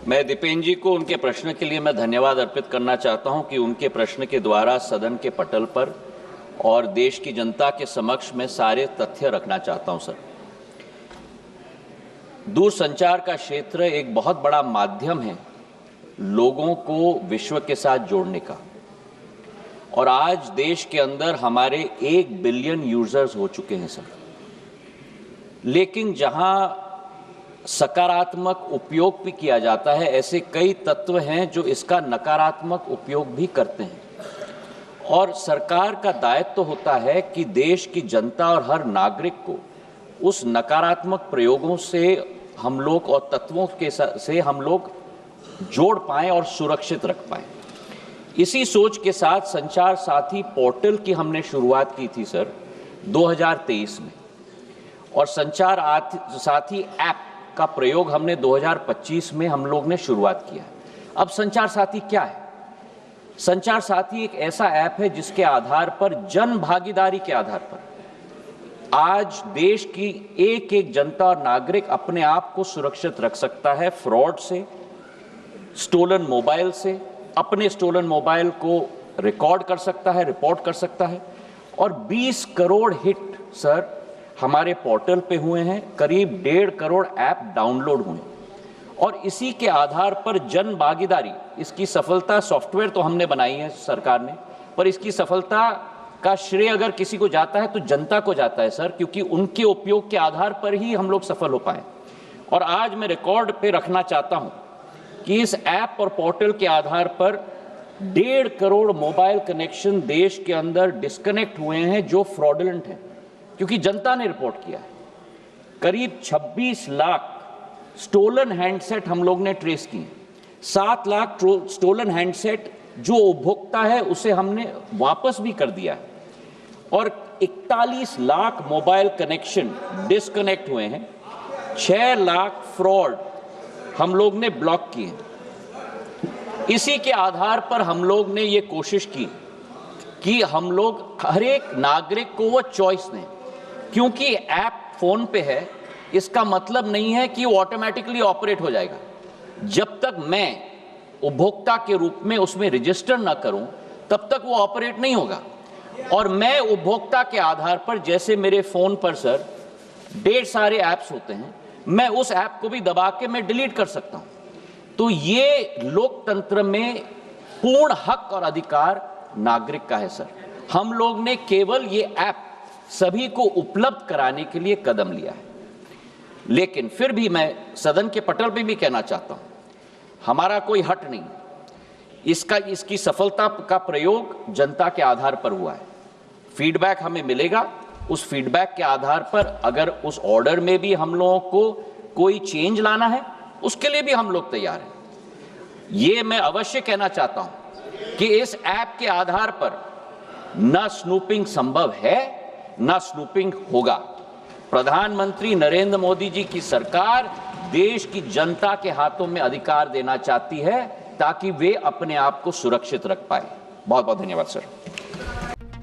मैं दीपेन जी को उनके प्रश्न के लिए मैं धन्यवाद अर्पित करना चाहता हूं कि उनके प्रश्न के द्वारा सदन के पटल पर और देश की जनता के समक्ष मैं सारे तथ्य रखना चाहता हूं। सर, दूरसंचार का क्षेत्र एक बहुत बड़ा माध्यम है लोगों को विश्व के साथ जोड़ने का, और आज देश के अंदर हमारे 1 बिलियन यूजर्स हो चुके हैं सर। लेकिन जहां सकारात्मक उपयोग भी किया जाता है, ऐसे कई तत्व हैं जो इसका नकारात्मक उपयोग भी करते हैं, और सरकार का दायित्व होता है कि देश की जनता और हर नागरिक को उस नकारात्मक प्रयोगों से हम लोग और तत्वों के से हम लोग जोड़ पाएं और सुरक्षित रख पाएं। इसी सोच के साथ संचार साथी पोर्टल की हमने शुरुआत की थी सर 2023 में, और संचार साथी ऐप का प्रयोग हमने 2025 में हम लोग ने शुरुआत किया है। अब संचार साथी क्या है? संचार साथी एक ऐसा ऐप है जिसके आधार पर जन भागीदारी के आधार पर आज देश की एक एक जनता और नागरिक अपने आप को सुरक्षित रख सकता है फ्रॉड से, स्टोलन मोबाइल से, अपने स्टोलन मोबाइल को रिकॉर्ड कर सकता है, रिपोर्ट कर सकता है। और 20 करोड़ हिट सर हमारे पोर्टल पे हुए हैं, करीब 1.5 करोड़ ऐप डाउनलोड हुए, और इसी के आधार पर जन भागीदारी, इसकी सफलता सॉफ्टवेयर तो हमने बनाई है सरकार ने, पर इसकी सफलता का श्रेय अगर किसी को जाता है तो जनता को जाता है सर, क्योंकि उनके उपयोग के आधार पर ही हम लोग सफल हो पाए। और आज मैं रिकॉर्ड पे रखना चाहता हूं कि इस ऐप और पोर्टल के आधार पर 1.5 करोड़ मोबाइल कनेक्शन देश के अंदर डिस्कनेक्ट हुए हैं जो फ्रॉडुलेंट हैं, क्योंकि जनता ने रिपोर्ट किया है। करीब 26 लाख स्टोलन हैंडसेट हम लोग ने ट्रेस किए, 7 लाख स्टोलन हैंडसेट जो उपभोक्ता है उसे हमने वापस भी कर दिया है, और 41 लाख मोबाइल कनेक्शन डिस्कनेक्ट हुए हैं, 6 लाख फ्रॉड हम लोग ने ब्लॉक किए। इसी के आधार पर हम लोग ने ये कोशिश की कि हम लोग हर एक नागरिक को वो चॉइस दें, क्योंकि ऐप फोन पे है इसका मतलब नहीं है कि वो ऑटोमेटिकली ऑपरेट हो जाएगा। जब तक मैं उपभोक्ता के रूप में उसमें रजिस्टर ना करूं तब तक वो ऑपरेट नहीं होगा। और मैं उपभोक्ता के आधार पर, जैसे मेरे फोन पर सर ढेर सारे ऐप्स होते हैं, मैं उस ऐप को भी दबा के मैं डिलीट कर सकता हूं। तो ये लोकतंत्र में पूर्ण हक और अधिकार नागरिक का है सर। हम लोग ने केवल ये ऐप सभी को उपलब्ध कराने के लिए कदम लिया है। लेकिन फिर भी मैं सदन के पटल पे भी कहना चाहता हूं, हमारा कोई हट नहीं, इसकी सफलता का प्रयोग जनता के आधार पर हुआ है। फीडबैक हमें मिलेगा, उस फीडबैक के आधार पर अगर उस ऑर्डर में भी हम लोगों को कोई चेंज लाना है उसके लिए भी हम लोग तैयार हैं। ये मैं अवश्य कहना चाहता हूं कि इस ऐप के आधार पर न स्नूपिंग संभव है न स्नूपिंग होगा। प्रधानमंत्री नरेंद्र मोदी जी की सरकार देश की जनता के हाथों में अधिकार देना चाहती है ताकि वे अपने आप को सुरक्षित रख पाए। बहुत बहुत धन्यवाद सर।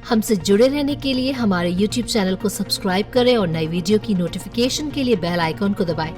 हमसे जुड़े रहने के लिए हमारे YouTube चैनल को सब्सक्राइब करें और नई वीडियो की नोटिफिकेशन के लिए बेल आइकॉन को दबाएं।